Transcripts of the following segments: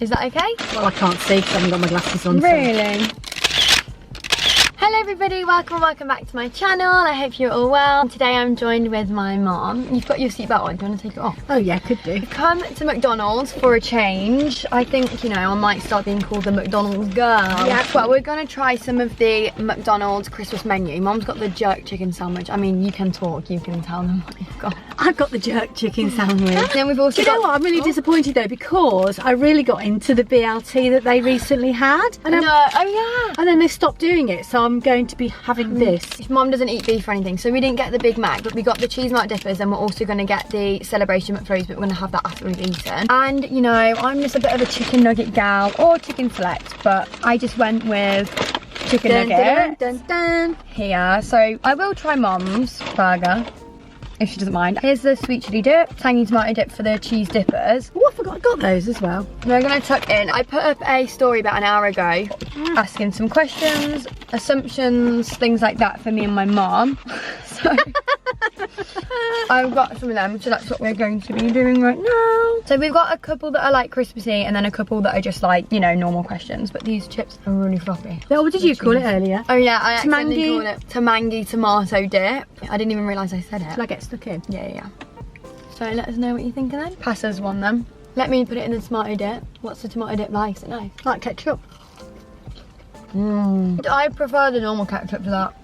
Is that okay? Well, I can't see because I haven't got my glasses on. Really? Hello everybody, welcome back to my channel. I hope you're all well. Today I'm joined with my mom. You've got your seatbelt on, do you want to take it off? Oh yeah, could do. We've come to McDonald's for a change. I think, you know, I might start being called the McDonald's girl. Yeah. Well, we're going to try some of the McDonald's Christmas menu. Mom's got the jerk chicken sandwich. I mean, you can talk, you can tell them what you've got. I've got the jerk chicken sandwich. Then we've also Do you know what? I'm really disappointed though, because I really got into the BLT that they recently had. And oh yeah. And then they stopped doing it, so I'm going to be having this. Mom doesn't eat beef or anything, so we didn't get the Big Mac, but we got the cheese Mark dippers, and we're also going to get the celebration McFlurries, but we're going to have that after we've eaten. And you know, I'm just a bit of a chicken nugget gal, or chicken select, but I just went with chicken nugget here. So I will try Mom's burger if she doesn't mind. Here's the sweet chili dip, tangy tomato dip for the cheese dippers. Oh, I forgot I got those as well. We're gonna tuck in. I put up a story about an hour ago asking some questions, assumptions, things like that for me and my mom. So I've got some of them, so that's what we're going to be doing right now. So we've got a couple that are like Christmassy and then a couple that are just like, you know, normal questions, but these chips are really fluffy. What did you call it earlier? Oh yeah, I accidentally called it Tamangi tomato dip. I didn't even realise I said it. Shall I get stuck in? Yeah. So let us know what you think of then. Pass us one then. Let me put it in the tomato dip. What's the tomato dip like? Is it nice? Like ketchup. I prefer the normal ketchup to that.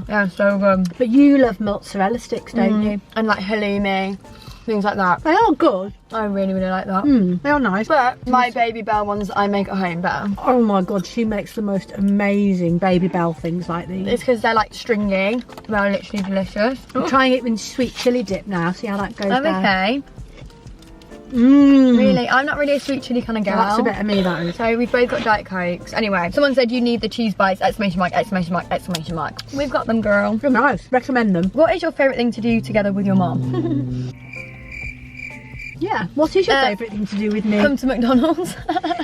Yeah, so good. But you love mozzarella sticks, don't you? And like halloumi, things like that. They are good. I really like that. They are nice. But my Baby Bell ones that I make at home better. Oh my god, she makes the most amazing Baby Bell things like these. It's because they're like stringy. They're literally delicious. I'm trying it with sweet chili dip now, see how that goes down. Okay. Really? I'm not really a sweet chili kind of girl. That's a bit of me, that is. So we've both got Diet Cokes. Anyway, someone said you need the cheese bites, exclamation mark, exclamation mark, exclamation mark. We've got them, girl. They're nice. Recommend them. What is your favourite thing to do together with your mom? Yeah. What is your favourite thing to do with me? Come to McDonald's.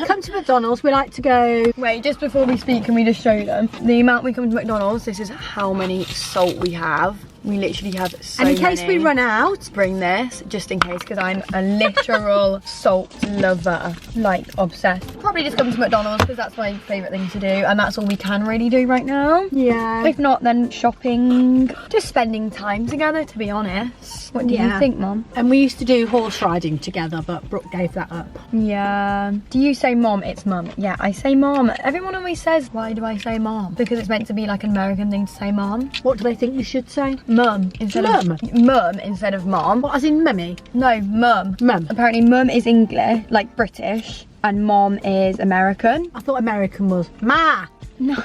Come to McDonald's. We like to go. Wait, just before we speak, can we just show them the amount we come to McDonald's? This is how many salt we have. We literally have so many. And in case we run out, bring this just in case, because I'm a literal salt lover, like obsessed. Probably just come to McDonald's because that's my favourite thing to do, and that's all we can really do right now. Yeah. If not, then shopping, just spending time together, to be honest. What do you think, Mom? And we used to do horse riding together, but Brooke gave that up. Yeah. Do you say Mom? It's Mum. Yeah, I say Mom. Everyone always says, why do I say Mom? Because it's meant to be like an American thing to say Mom. What do they think you should say? Mum instead of Mom. What, as in mummy? No, Mum. Mum. Apparently Mum is English, like British, and Mom is American. I thought American was Ma. No.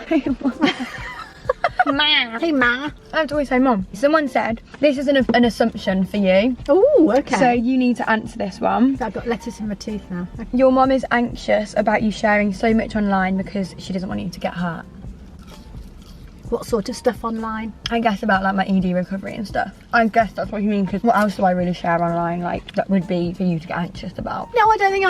Ma. Hey Ma. I have to always say Mom. Someone said this is an assumption for you. Oh, okay. So you need to answer this one. I've got lettuce in my teeth now. Okay. Your mom is anxious about you sharing so much online because she doesn't want you to get hurt. What sort of stuff online? I guess about like my ED recovery and stuff. I guess that's what you mean, because what else do I really share online like that would be for you to get anxious about? No, I don't think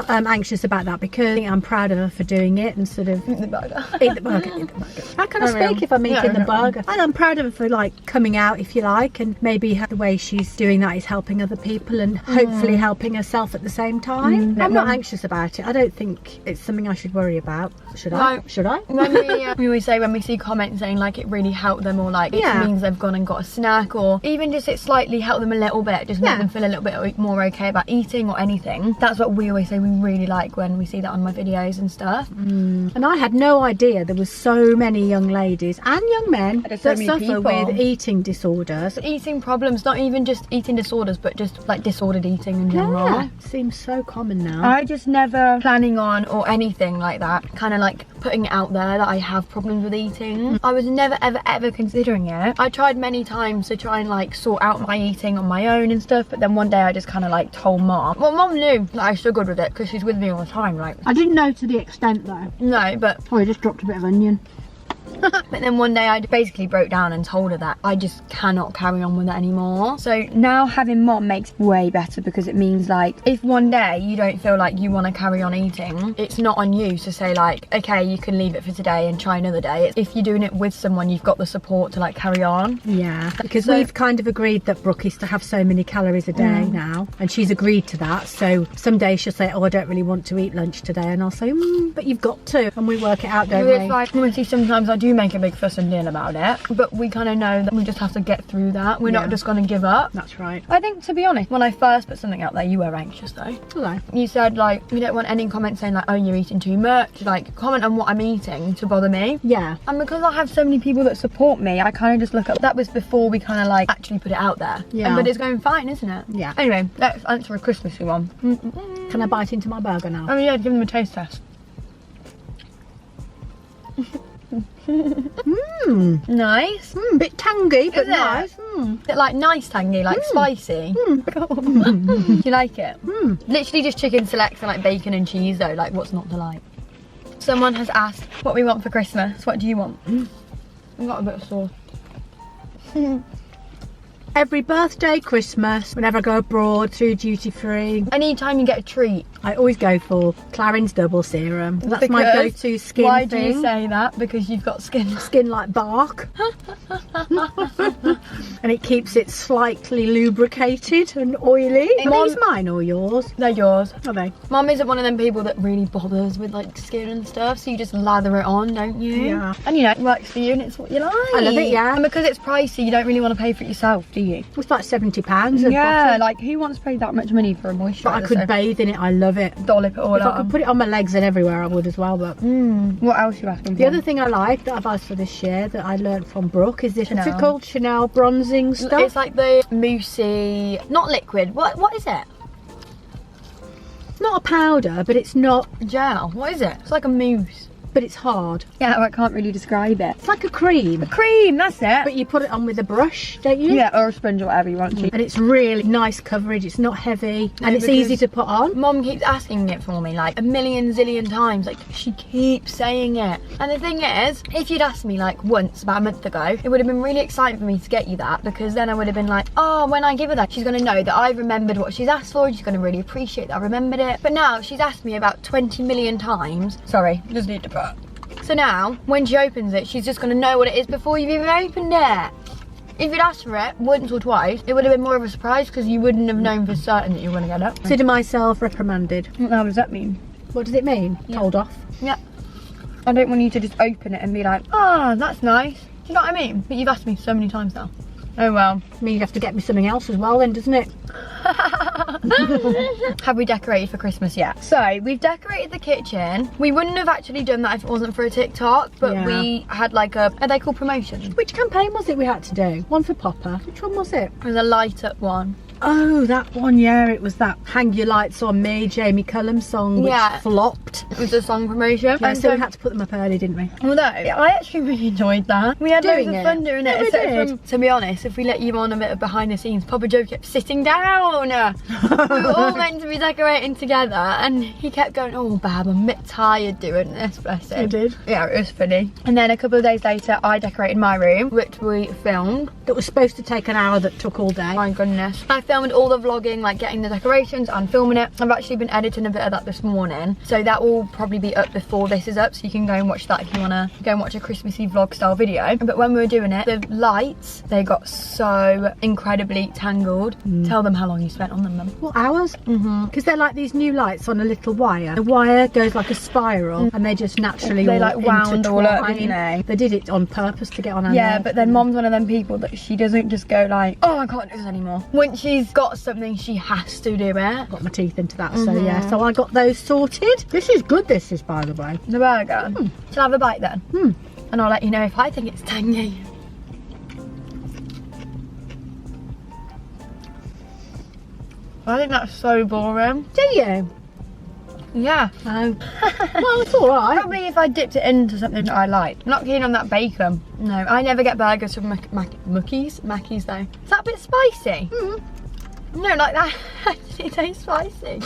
I'm anxious about that, because I'm proud of her for doing it and sort of Eat the burger. Eat the burger. How can I speak if I'm eating the burger? And I'm proud of her for like coming out, if you like, and maybe the way she's doing that is helping other people and hopefully helping herself at the same time. I'm not anxious about it. I don't think it's something I should worry about. Should I? Should I? When we always say, when we see comments saying like it really helped them, or like it means they've gone and got a snack, or even just it slightly helped them a little bit, just make them feel a little bit more okay about eating or anything. That's what we always say we really like when we see that on my videos and stuff. And I had no idea there was so many young ladies and young men that suffer with eating disorders. Eating problems, not even just eating disorders, but just like disordered eating in general. Yeah, seems so common now. I just never planning on or anything like that, kind of like putting it out there that I have problems with eating. I was never ever considering it. I tried many times to try and like sort out my eating on my own and stuff, but then one day I just kind of like told Mom. Well, Mom knew that I struggled with it because she's with me all the time, like. I didn't know to the extent though. No, but I just dropped a bit of onion. But then one day I basically broke down and told her that I just cannot carry on with it anymore. So now having mom makes way better, because it means like if one day you don't feel like you want to carry on eating, it's not on you to say like, okay, you can leave it for today and try another day. If you're doing it with someone, you've got the support to like carry on. Yeah, because we've kind of agreed that Brooke is to have so many calories a day now, and she's agreed to that. So some days she'll say, oh, I don't really want to eat lunch today, and I'll say, but you've got to, and we work it out, don't we? It's like, obviously sometimes I do make a big fuss and deal about it, but we kind of know that we just have to get through that. We're not just going to give up. That's right. I think, to be honest, when I first put something out there, you were anxious though. Hello. You said like, you don't want any comments saying like, oh, you're eating too much, like comment on what I'm eating to bother me. Yeah. And because I have so many people that support me, I kind of just look up. That was before we kind of like actually put it out there. Yeah. But it's going fine, isn't it? Yeah. Anyway, let's answer a Christmassy one. Can I bite into my burger now? Oh yeah, give them a taste test. Nice. Bit tangy, but Is it? nice. Bit like nice tangy, like spicy. Do you like it? Literally just chicken selects and like bacon and cheese though, like what's not to like? Someone has asked what we want for Christmas. What do you want? I've got a bit of sauce. Every birthday, Christmas, whenever I go abroad through duty free, Anytime you get a treat. I always go for Clarins double serum. That's my Because go-to skin Why thing. do you say that? Because you've got skin. Skin like bark. And it keeps it slightly lubricated and oily. Are Mom- these mine or yours? They're yours. Are they? Mum isn't one of them people that really bothers with like skin and stuff, so you just lather it on, don't you? Yeah. And you know, it works for you and it's what you like. I love it, yeah. And because it's pricey, you don't really want to pay for it yourself, do you? It's like £70 a Yeah, bottle. like who wants to pay that much money for a moisturiser? But I could bathe in it, I love it. dollop it all If I on. could put it on my legs and everywhere I would as well, but What else are you asking the for? other thing I like that I've asked for this year that I learned from Brooke is this, what's it Chanel. called? Chanel bronzing stuff. It's like the moussey, not liquid. What is it? It's not a powder, but it's not, Gel. What is it? It's like a mousse. but it's hard. Yeah, I can't really describe it. It's like a cream, Cream, that's it. but you put it on with a brush, don't you? Yeah, or a sponge or whatever you want to. And it's really nice coverage, it's not heavy, and it's easy to put on. Mom keeps asking it for me like a million zillion times, like she keeps saying it. And the thing is, if you'd asked me like once about a month ago, it would have been really exciting for me to get you that, because then I would have been like, oh, when I give her that, she's going to know that I remembered what she's asked for, and she's going to really appreciate that I remembered it. But now she's asked me about 20 million times. Sorry, just need to put. So now, when she opens it, she's just going to know what it is before you've even opened it. If you'd asked for it once or twice, it would have been more of a surprise, because you wouldn't have known for certain that you were going to get it. Consider myself reprimanded. How does that mean? What does it mean? Told off. Yeah. I don't want you to just open it and be like, oh, that's nice. Do you know what I mean? But you've asked me so many times now. Oh well. I mean, you have to get me something else as well then, doesn't it? Have we decorated for Christmas yet? So we've decorated the kitchen. We wouldn't have actually done that if it wasn't for a TikTok, but Yeah. we had like a, are they called promotions? Which campaign was it we had to do? One for Popper. Which one was it? It was a light up one. Oh, that one, yeah. It was that Hang Your Lights on Me, Jamie Cullum song, which flopped. It was a song promotion. Yeah, And so we had to put them up early, didn't we? although I actually really enjoyed that. We had Doing loads of it. fun doing it. Yeah, we Except did. from, to be honest, if we let you on a bit of behind the scenes, Papa Joe kept sitting down. We were all meant to be decorating together, and he kept going, oh, Bab, I'm a bit tired doing this, bless him. You did. Yeah, it was funny. And then a couple of days later, I decorated my room, which we filmed. That was supposed to take an hour that took all day. My goodness. I filmed all the vlogging, like getting the decorations and filming it. I've actually been editing a bit of that this morning, so that will probably be up before this is up, so you can go and watch that if you want to go and watch a Christmassy vlog style video. But when we were doing it, the lights, they got so incredibly tangled. Tell them how long you spent on them, Mum. What, hours? Because they're like these new lights on a little wire. The wire goes like a spiral, and they just naturally They all like wound all up, intertwine. didn't they? They did it on purpose to get on our Yeah, nerves. but then Mom's one of them people that she doesn't just go like, oh, I can't do this anymore. Once she's got something, she has to do it. Got my teeth into that, so yeah. So I got those sorted. This is good, this is, by the way. The burger. Shall I have a bite then? And I'll let you know if I think it's tangy. I think that's so boring. Do you? Yeah. Oh. Well, it's alright. Probably if I dipped it into something that I like. I'm not keen on that bacon. No, I never get burgers from Mackies though. Is that a bit spicy? No, like that. It tastes spicy.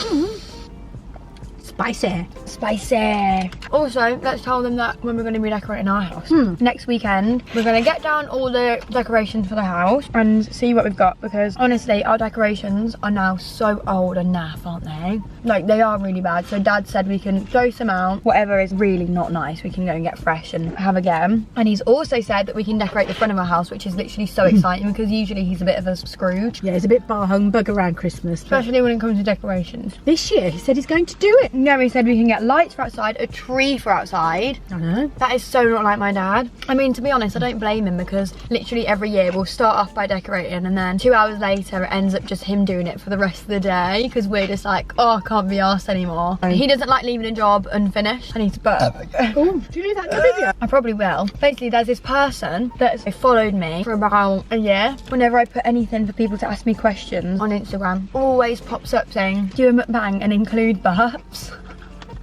It's Spicy. Spicy. Also, let's tell them that when we're going to be decorating our house. Next weekend, we're going to get down all the decorations for the house and see what we've got, because honestly, our decorations are now so old and naff, aren't they? Like, they are really bad. So Dad said we can throw some out. Whatever is really not nice, we can go and get fresh and have again. And he's also said that we can decorate the front of our house, which is literally so exciting, because usually he's a bit of a Scrooge. Yeah, he's a bit bar humbug around Christmas. Especially when it comes to decorations. This year, he said he's going to do it. No, he said we can get lights for outside, a tree for outside. I know. That is so not like my dad. I mean, to be honest, I don't blame him, because literally every year we'll start off by decorating and then 2 hours later it ends up just him doing it for the rest of the day, because we're just like, oh, I can't be arsed anymore. He doesn't like leaving a job unfinished. I need to burp. Oh, do you leave that in the video? I probably will. Basically, there's this person that's followed me for about a year. Whenever I put anything for people to ask me questions on Instagram, always pops up saying, do a mukbang and include burps.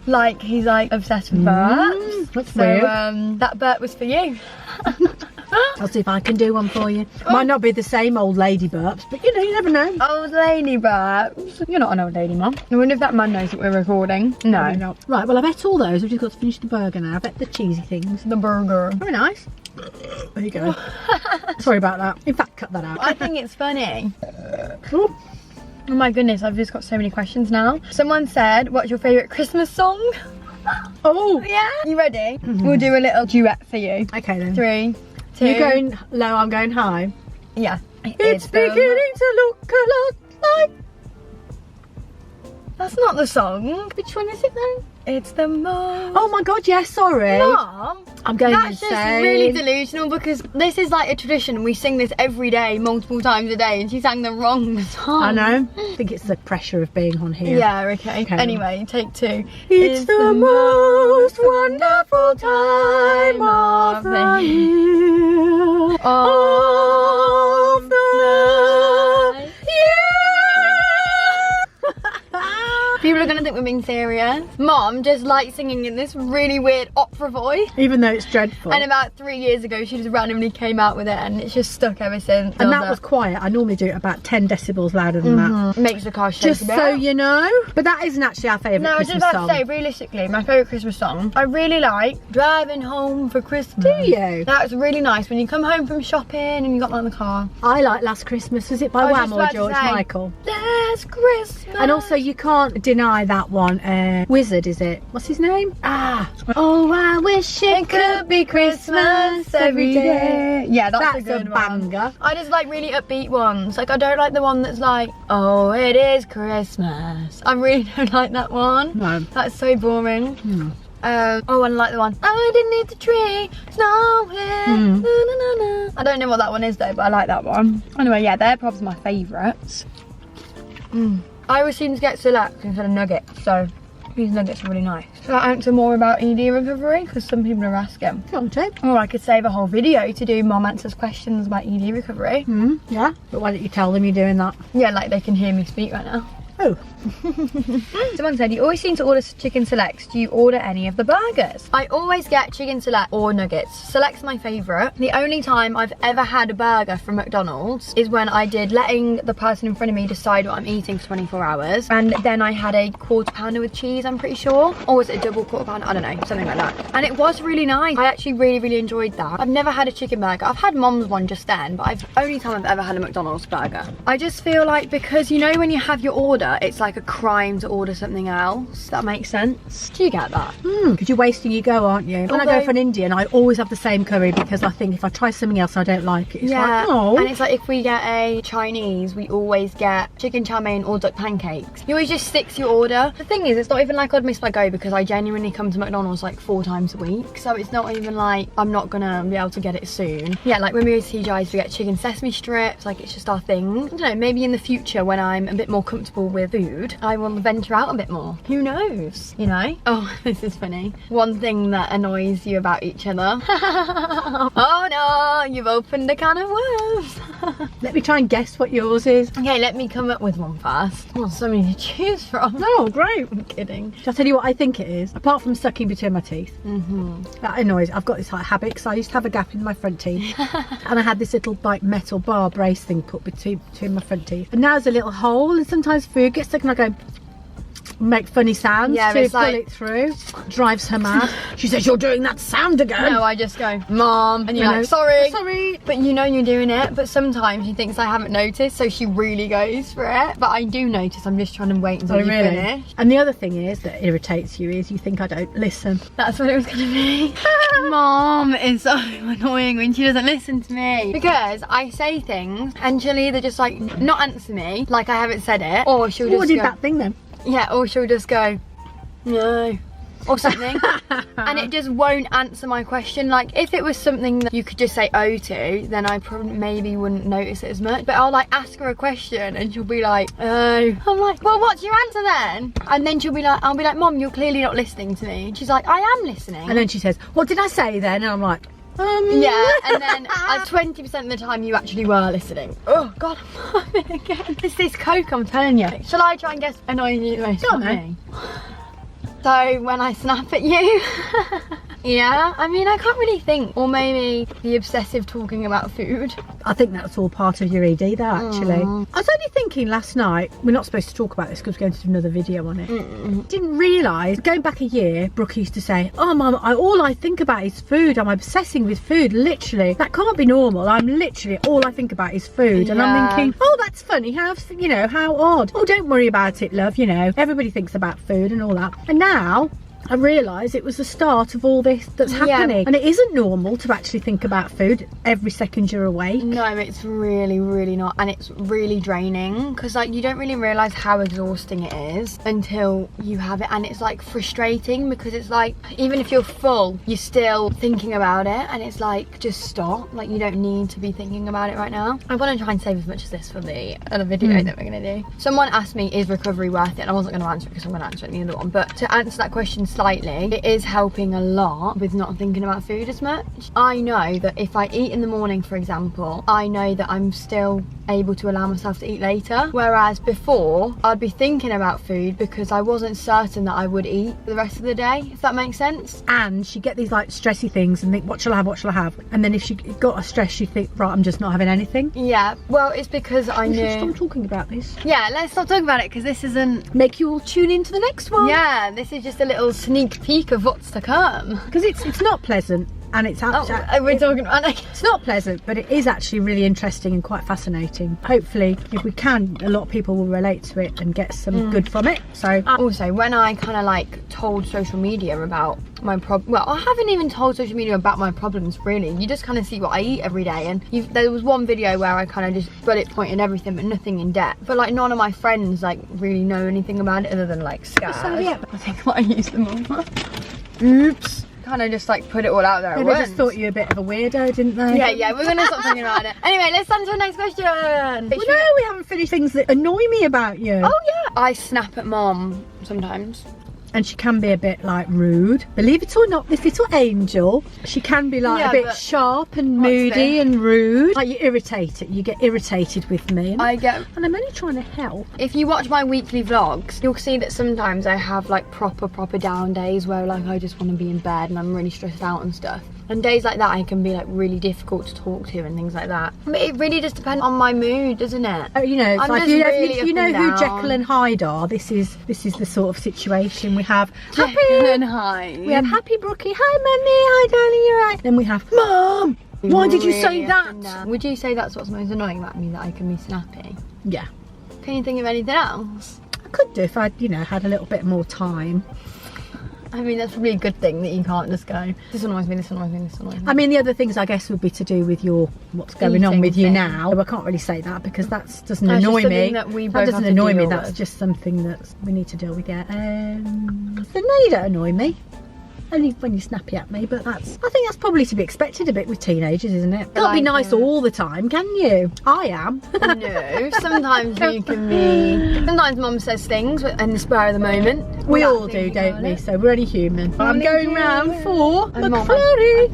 Like, he's like obsessed with burps. That's so, weird. that burp was for you. I'll see if I can do one for you. Might not be the same old lady burps, but you know, you never know. Old lady burps. You're not an old lady, Mum. I wonder if that man knows that we're recording. No. Probably not. Right, well, I've ate all those. We've just got to finish the burger now. I've ate the cheesy things. The burger. Very nice. There you go. Sorry about that. In fact, cut that out. I think it's funny. Ooh. Oh my goodness, I've just got so many questions now. Someone said, what's your favourite Christmas song? Oh. Yeah. You ready? We'll do a little duet for you. Okay then. 3, 2. You're going low, I'm going high. Yeah. It's beginning to look a lot like... That's not the song. Which one is it then? It's the most... Oh my god, yes, sorry. Mom, I'm going that's insane. just really delusional, because this is like a tradition. We sing this every day, multiple times a day, and she sang the wrong song. I know. I think it's the pressure of being on here. Yeah, okay. Anyway, take 2. It's the most wonderful time of the year. Of the year. People are going to think we're being serious. Mom just likes singing in this really weird opera voice. Even though it's dreadful. And about 3 years ago, she just randomly came out with it, and it's just stuck ever since. And that was quiet. I normally do it about 10 decibels louder than that. Makes the car shake Just a bit. so you know. But that isn't actually our favourite No, I was Christmas just song. about to say, realistically, my favourite Christmas song, I really like Driving Home for Christmas. Do you? That's really nice when you come home from shopping and you got that in the car. I like Last Christmas. Was it by I was Wham just or about to George say, Michael? Last Christmas. And also, you can't deny that one. Wizard, is it? What's his name? Oh, I wish it could be Christmas every day. Yeah, that's a That's good a one. banger. I just like really upbeat ones. Like, I don't like the one that's like, oh, it is Christmas. I really don't like that one. No. That's so boring. Oh, and I like the one, I didn't need the tree, snowing, na, na, na, na. I don't know what that one is though, but I like that one. Anyway, yeah, they're probably my favourites. I always seem to get select instead of nuggets, so these nuggets are really nice. Shall I answer more about ED recovery? Because some people are asking. Can't it? Or I could save a whole video to do Mom answers questions about ED recovery. Yeah. But why don't you tell them you're doing that? Yeah, like they can hear me speak right now. Oh. Someone said, you always seem to order chicken selects. Do you order any of the burgers? I always get chicken select or nuggets. Select's my favourite. The only time I've ever had a burger from McDonald's is when I did letting the person in front of me decide what I'm eating for 24 hours. And then I had a quarter pounder with cheese, I'm pretty sure. Or was it a double quarter pounder? I don't know, something like that. And it was really nice. I actually really enjoyed that. I've never had a chicken burger. I've had Mom's one just then, but only time I've ever had a McDonald's burger. I just feel like, because you know when you have your order, it's like a crime to order something else. That makes sense. Do you get that? Because you're wasting your go, aren't you? When I go for an Indian, I always have the same curry, because I think if I try something else I don't like it, it's like, oh. And it's like, if we get a Chinese, we always get chicken chow mein or duck pancakes. You always just stick to your order. The thing is, it's not even like I'd miss my go, because I genuinely come to McDonald's like 4 times a week, so it's not even like I'm not gonna be able to get it soon. Yeah, like when we go to TGI's, we get chicken sesame strips. Like, it's just our thing. I don't know, maybe in the future when I'm a bit more comfortable with food, I will venture out a bit more. Who knows, you know? Oh, this is funny. One thing that annoys you about each other. Oh no, you've opened a can of worms. Let me try and guess what yours is. Okay, let me come up with one first. Oh, so many to choose from. Oh, great. I'm kidding. Shall I tell you what I think it is? Apart from sucking between my teeth. That annoys. I've got this like habit, because I used to have a gap in my front teeth. And I had this little like metal bar brace thing put between my front teeth. And now there's a little hole, and sometimes food gets stuck and I go... make funny sounds Yeah, to it's pull like- it through. Drives her mad. She says, you're doing that sound again. No, I just go, Mom, and you're You know, like, sorry. Sorry. But you know you're doing it, but sometimes she thinks I haven't noticed, so she really goes for it. But I do notice, I'm just trying to wait until you finish. And the other thing is that irritates you is you think I don't listen. That's what it was gonna be. Mom is so annoying when she doesn't listen to me. Because I say things and she'll either just like not answer me, like I haven't said it, or she'll just What did go, that thing then? yeah, or she'll just go, no, or something. And it just won't answer my question. Like if it was something that you could just say oh to, then I probably maybe wouldn't notice it as much. But I'll like ask her a question and she'll be like, oh. I'm like, well, what's your answer then? And then she'll be like, I'll be like, Mom, you're clearly not listening to me. And she's like, I am listening. And then she says, what did I say then? And I'm like, yeah, and then 20% of the time you actually were listening. Oh God, I'm having again. It's this Coke, I'm telling you. Shall I try and guess annoying you the most? Go on, about me? So when I snap at you, yeah, I mean I can't really think, or maybe the obsessive talking about food. I think that's all part of your ED though, actually. I was only thinking last night, we're not supposed to talk about this because we're going to do another video on it. Didn't realise, going back a year, Brooke used to say, oh Mum, all I think about is food. I'm obsessing with food, literally. That can't be normal. I'm literally, all I think about is food. And I'm thinking, oh, that's funny, how, you know, how odd. Oh, don't worry about it, love, you know, everybody thinks about food and all that. And now, I realised it was the start of all this that's happening. And it isn't normal to actually think about food every second you're awake. No, it's really, really not. And it's really draining because like you don't really realise how exhausting it is until you have it. And it's like frustrating because it's like, even if you're full, you're still thinking about it. And it's like, just stop. Like you don't need to be thinking about it right now. I want to try and save as much as this for the other video that we're going to do. Someone asked me, is recovery worth it? And I wasn't going to answer it because I'm going to answer it in the other one. But to answer that question slightly, it is helping a lot with not thinking about food as much. I know that if I eat in the morning, for example, I know that I'm still able to allow myself to eat later, whereas before I'd be thinking about food because I wasn't certain that I would eat for the rest of the day, if that makes sense. And she get these like stressy things and think, what shall I have, what shall I have? And then if she got a stress, you think, right, I'm just not having anything. Yeah, well, it's because I We knew. should stop talking about this. Yeah, let's stop talking about it because this isn't. Make you all tune into the next one. Yeah, this is just a little sneak peek of what's to come. Because it's not pleasant. And it's we're talking about it. It's not pleasant, but it is actually really interesting and quite fascinating. Hopefully, if we can, a lot of people will relate to it and get some good from it. So also, when I kind of like told social media about my well, I haven't even told social media about my problems really. You just kind of see what I eat every day, and there was one video where I kind of just bullet pointed everything, but nothing in depth. But like none of my friends like really know anything about it other than like scars. So, yeah. I think I used them all. Oops. Kind of just like put it all out there. They just thought you were a bit of a weirdo, didn't they? Yeah, we're gonna stop thinking about it. Anyway, let's on to the next question. Well, no, we haven't finished things that annoy me about you. Oh yeah, I snap at Mom sometimes. And she can be a bit like rude. Believe it or not, this little angel, she can be like a bit sharp and moody and rude. Like you get irritated with me. And I'm only trying to help. If you watch my weekly vlogs, you'll see that sometimes I have like proper down days where like I just want to be in bed and I'm really stressed out and stuff. And days like that I can be like really difficult to talk to and things like that. But it really does depend on my mood, doesn't it? You know, it's like if you know who Jekyll and Hyde are, this is the sort of situation we have. Jekyll and Hyde. We have Happy Brookie. Hi Mummy, hi darling, you're right. Then we have Mum. Why did you say that? Would you say that's what's most annoying about me, that I can be snappy? Yeah. Can you think of anything else? I could do if I'd, you know, had a little bit more time. I mean, that's probably a good thing that you can't just go, this annoys me, this annoys me, this annoys me. I mean, the other things I guess would be to do with what's going on with you now. I can't really say that because that doesn't annoy me. That doesn't annoy me. That's just something that we need to deal with. Yeah. So no, you don't annoy me. Only when you're snappy at me, but I think that's probably to be expected a bit with teenagers, isn't it? Can't be nice all the time, can you? I am. No, sometimes you can be. Sometimes Mum says things in the spur of the moment. We all do, don't we? So we're only human. I'm going round for McFlurry.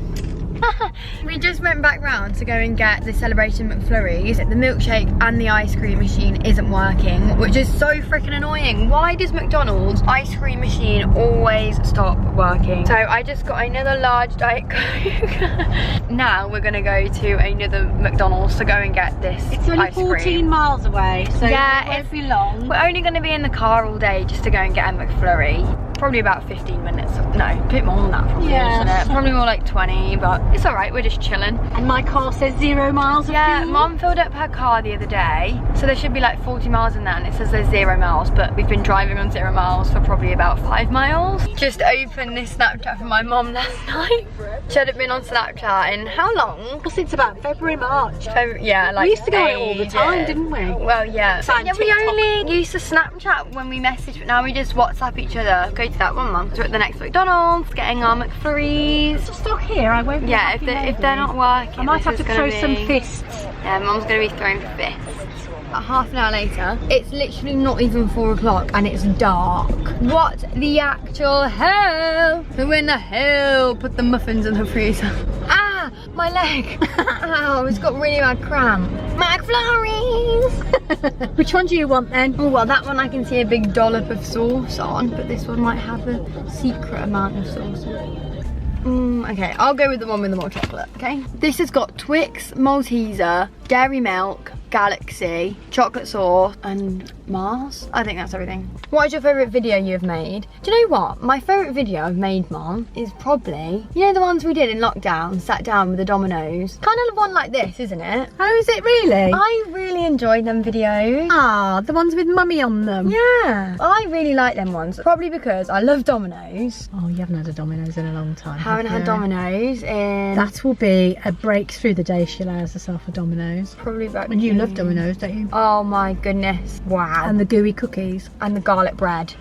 We just went back round to go and get the Celebration McFlurries. The milkshake and the ice cream machine isn't working, which is so freaking annoying. Why does McDonald's ice cream machine always stop working? So I just got another large Diet Coke. Now we're gonna go to another McDonald's to go and get this ice cream. It's only 14 miles away, so yeah, it won't be long. We're only gonna be in the car all day just to go and get a McFlurry. Probably about 15 minutes, no, a bit more than that probably, isn't it? Probably more like 20, but it's all right, we're just chilling. And my car says 0 miles of Yeah, fuel. Mum filled up her car the other day, so there should be like 40 miles in there, and it says there's 0 miles, but we've been driving on 0 miles for probably about 5 miles. Just opened this Snapchat for my mum last night. She hadn't been on Snapchat in how long? Since about February, March. Yeah, like we used to go out all the time, didn't we? Well, yeah. Sign Yeah, we TikTok. only used to Snapchat when we messaged, but now we just WhatsApp each other. Go to that one, Mum. We're at the next McDonald's, getting our McFlurries. Just stop here, I won't be Yeah, happy if they're not working, I might have to this is throw gonna some be- fists. Yeah, Mum's gonna be throwing fists. Half an hour later, it's literally not even 4 o'clock and it's dark. What the actual hell? Who in the hell put the muffins in the freezer? Ah, my leg. Ow, it's got really bad cramp. McFlurries! Which one do you want then? Oh, well, that one I can see a big dollop of sauce on, but this one might have a secret amount of sauce on it. Okay, I'll go with the one with the more chocolate, okay? This has got Twix, Malteser, Dairy Milk, Galaxy, chocolate sauce, and Mars. I think that's everything. What is your favourite video you've made? Do you know what? My favourite video I've made, Mom, is probably, you know, the ones we did in lockdown, sat down with the Dominoes. Kind of one like this, isn't it? Oh, is it really? I really enjoyed them videos. Ah, the ones with mummy on them. Yeah, I really like them ones. Probably because I love Dominoes. Oh, you haven't had a Domino's in a long time. Haven't had Dominoes in... That will be a break through the day she allows herself a Domino's. probably about... And you love Domino's, don't you? Oh my goodness. Wow. And the gooey cookies. And the garlic bread.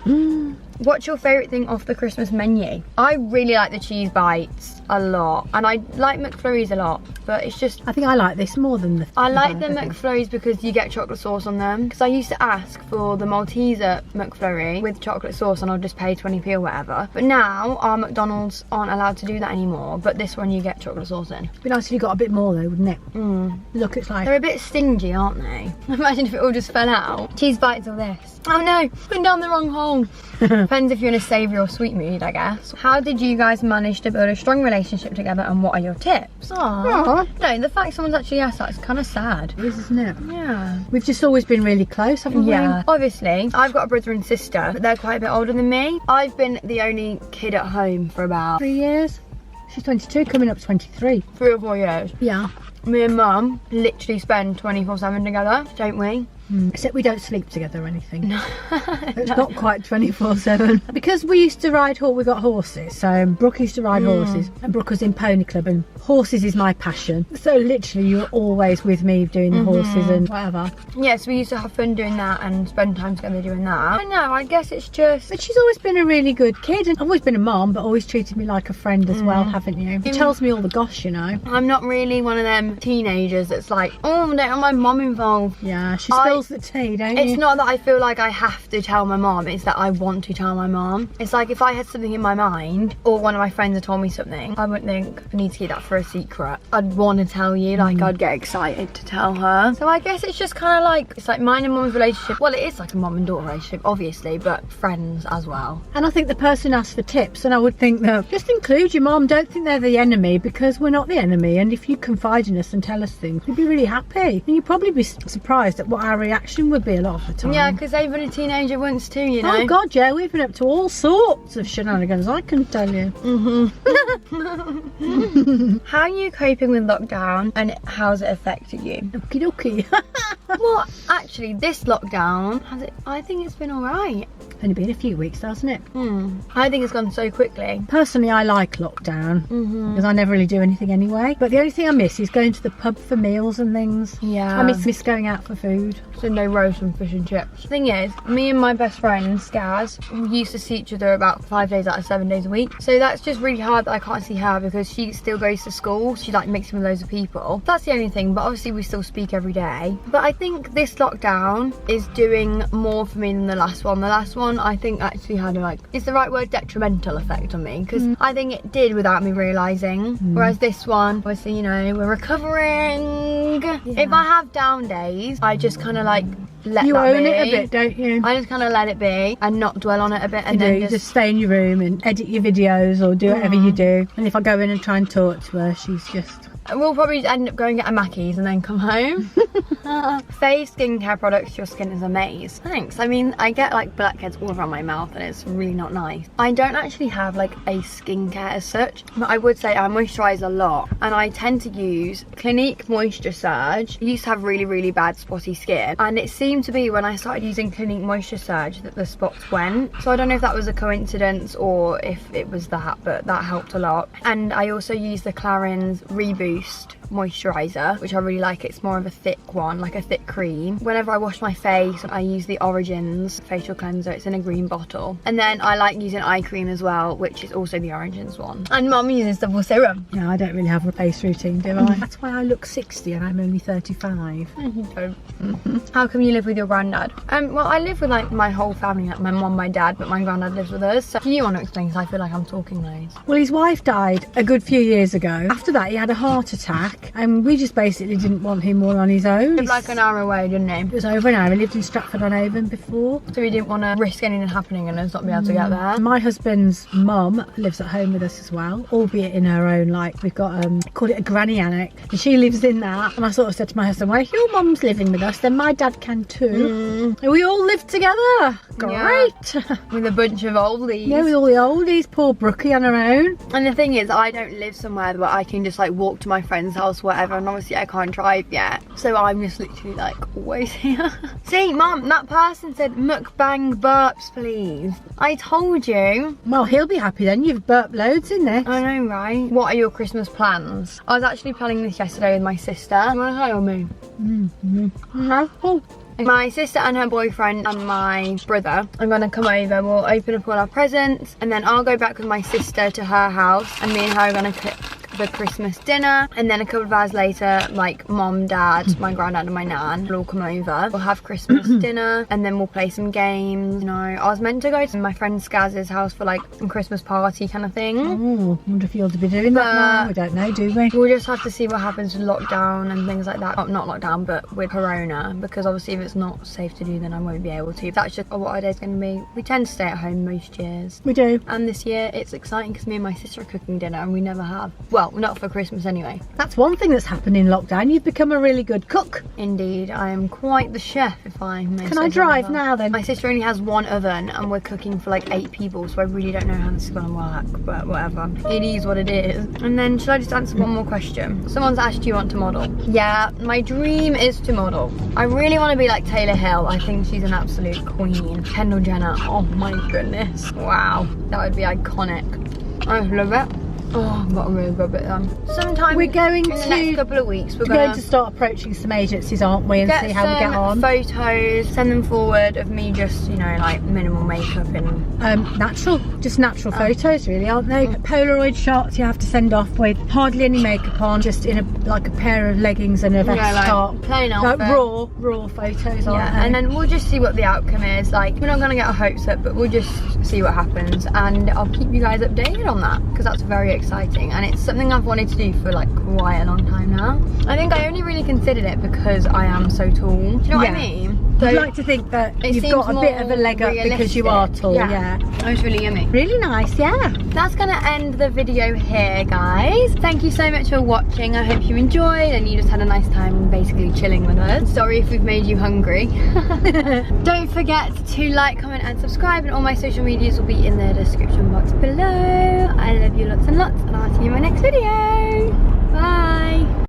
What's your favourite thing off the Christmas menu? I really like the cheese bites a lot. And I like McFlurries a lot. But it's just... I think I like this more than the... I like the burger thing. McFlurries because you get chocolate sauce on them. Because I used to ask for the Malteser McFlurry with chocolate sauce and I'll just pay 20p or whatever. But now our McDonald's aren't allowed to do that anymore. But this one you get chocolate sauce in. It'd be nice if you got a bit more though, wouldn't it? Look, it's like... They're a bit stingy, aren't they? Imagine if it all just fell out. Cheese bites or this. Oh no, went down the wrong hole. Depends if you're in a savoury or sweet mood, I guess. How did you guys manage to build a strong relationship together and what are your tips? Aww. No, the fact someone's actually asked that is kind of sad. It is, isn't it? Yeah. We've just always been really close, haven't we? Yeah, obviously, I've got a brother and sister, but they're quite a bit older than me. I've been the only kid at home for about 3 years. She's 22, coming up to 23. 3 or 4 years. Yeah. Me and Mum literally spend 24/7 together, don't we? Except we don't sleep together or anything. No. It's not quite 24/7. Because we used to ride we got horses. So Brooke used to ride horses and Brooke was in pony club and horses is my passion. So literally you're always with me doing the horses and whatever. Yes, we used to have fun doing that and spend time together doing that. I know, I guess it's just... But she's always been a really good kid and I've always been a mom but always treated me like a friend as well, haven't you? She tells me all the gosh, you know. I'm not really one of them teenagers that's like, oh, don't have my mum involved. Yeah, she spills the tea, don't you? It's not that I feel like I have to tell my mom, it's that I want to tell my mom. It's like if I had something in my mind or one of my friends had told me something, I wouldn't think I need to keep that for a secret. I'd want to tell you, like I'd get excited to tell her. So I guess it's just kind of like, it's like mine and mum's relationship. Well, it is like a mum and daughter relationship, obviously, but friends as well. And I think the person asked for tips and I would think that just include your mom, don't think they're the enemy because we're not the enemy, and if you confide in us and tell us things, we'd be really happy. And you'd probably be surprised at what our reaction would be a lot of the time. Yeah, because they've been a teenager once too, you know. Oh god, yeah, we've been up to all sorts of shenanigans, I can tell you. How are you coping with lockdown and how's it affected you? Okie dokie. Well, actually, this lockdown, I think it's been alright. Only been a few weeks, hasn't it? I think it's gone so quickly. Personally, I like lockdown because I never really do anything anyway. But the only thing I miss is going to the pub for meals and things. Yeah. I miss going out for food. So no roast and fish and chips. The thing is, me and my best friend, Skaz, we used to see each other about 5 days out of 7 days a week. So that's just really hard that I can't see her because she still goes to school. She like mixing with loads of people. That's the only thing, but obviously we still speak every day. But I think this lockdown is doing more for me than the last one. The last one I think actually had a, like, is the right word, detrimental effect on me, because I think it did without me realising. Whereas this one, obviously, you know, we're recovering. If I have down days, I just kind of like let you that own be. it a bit, don't you? I just kind of let it be and not dwell on it a bit, and then You just stay in your room and edit your videos or do whatever you do. And if I go in and try and talk to her, she's just... We'll probably end up going and get a Mackey's and then come home. Fave skincare products, your skin is amazing. Thanks. I mean, I get like blackheads all around my mouth and it's really not nice. I don't actually have like a skincare as such, but I would say I moisturise a lot, and I tend to use Clinique Moisture Surge. I used to have really, really bad spotty skin, and it seemed to be when I started using Clinique Moisture Surge that the spots went. So I don't know if that was a coincidence or if it was that, but that helped a lot. And I also use the Clarins Reboot moisturizer, which I really like. It's more of a thick one, like a thick cream. Whenever I wash my face, I use the Origins facial cleanser. It's in a green bottle. And then I like using eye cream as well, which is also the Origins one. And Mum uses double serum. Yeah, I don't really have a face routine, do I? That's why I look 60 and I'm only 35. How come you live with your granddad? Well, I live with like my whole family, like my mum, my dad, but my granddad lives with us. So do you want to explain, because I feel like I'm talking loads. Well, his wife died a good few years ago. After that, he had a heart attack, and we just basically didn't want him all on his own. Lived like an hour away, didn't he? It was over an hour. He lived in Stratford-on-Avon before. So we didn't want to risk anything happening and us not be able to get there. My husband's mum lives at home with us as well, albeit in her own, like, we've got called it a granny annex, and she lives in that. And I sort of said to my husband, well, if your mum's living with us, then my dad can too. And we all live together. Great. Yeah. With a bunch of oldies. Yeah, with all the oldies. Poor Brookie on her own. And the thing is, I don't live somewhere where I can just like walk to my friend's house, whatever, and obviously I can't drive yet, so I'm just literally like always here. See, Mum, that person said mukbang burps, please. I told you. Well, he'll be happy then. You've burped loads in this. I know, right? What are your Christmas plans? I was actually planning this yesterday with my sister. You want to tell me? Oh. My sister and her boyfriend and my brother are going to come over. We'll open up all our presents, and then I'll go back with my sister to her house, and me and her are going to cook the Christmas dinner. And then a couple of hours later, like Mom, Dad, my granddad and my nan will all come over. We'll have Christmas dinner, and then we'll play some games. You know, I was meant to go to my friend Skaz's house for like a Christmas party kind of thing. Oh, wonder if you'll be doing that now. We don't know, do we? We'll just have to see what happens with lockdown and things like that. Oh, not lockdown, but with Corona, because obviously if it's not safe to do, then I won't be able to. That's just what our day's going to be. We tend to stay at home most years. We do. And this year it's exciting because me and my sister are cooking dinner, and we never have. Well, not for Christmas anyway. That's one thing that's happened in lockdown. You've become a really good cook. Indeed, I am quite the chef, if I may say. Can I drive now then? My sister only has one oven and we're cooking for like 8 people, so I really don't know how this is going to work, but whatever. It is what it is. And then should I just answer one more question? Someone's asked, do you want to model? Yeah, my dream is to model. I really want to be like Taylor Hill. I think she's an absolute queen. Kendall Jenner, oh my goodness. Wow, that would be iconic. I love it. Oh, I've got a really good bit then. Sometime we're going in the next couple of weeks, we're going to start approaching some agencies, aren't we, and see how we get on. Photos, send them forward of me just, you know, like minimal makeup and natural photos, really, aren't they? Polaroid shots you have to send off with hardly any makeup on, just in a pair of leggings and a vest top. Plain outfit. Like raw photos, aren't they? And then we'll just see what the outcome is. Like, we're not gonna get our hopes up, but we'll just see what happens, and I'll keep you guys updated on that, because that's very exciting, and it's something I've wanted to do for like quite a long time now. I think I only really considered it because I am so tall. Do you know what I mean? So I'd like to think that you've got a bit of a leg up because you are tall. Yeah. That was really yummy. Really nice, yeah. That's gonna end the video here, guys. Thank you so much for watching. I hope you enjoyed and you just had a nice time basically chilling with us. Sorry if we've made you hungry. Don't forget to like, comment and subscribe, and all my social medias will be in the description box below. I love you lots and lots, and I'll see you in my next video.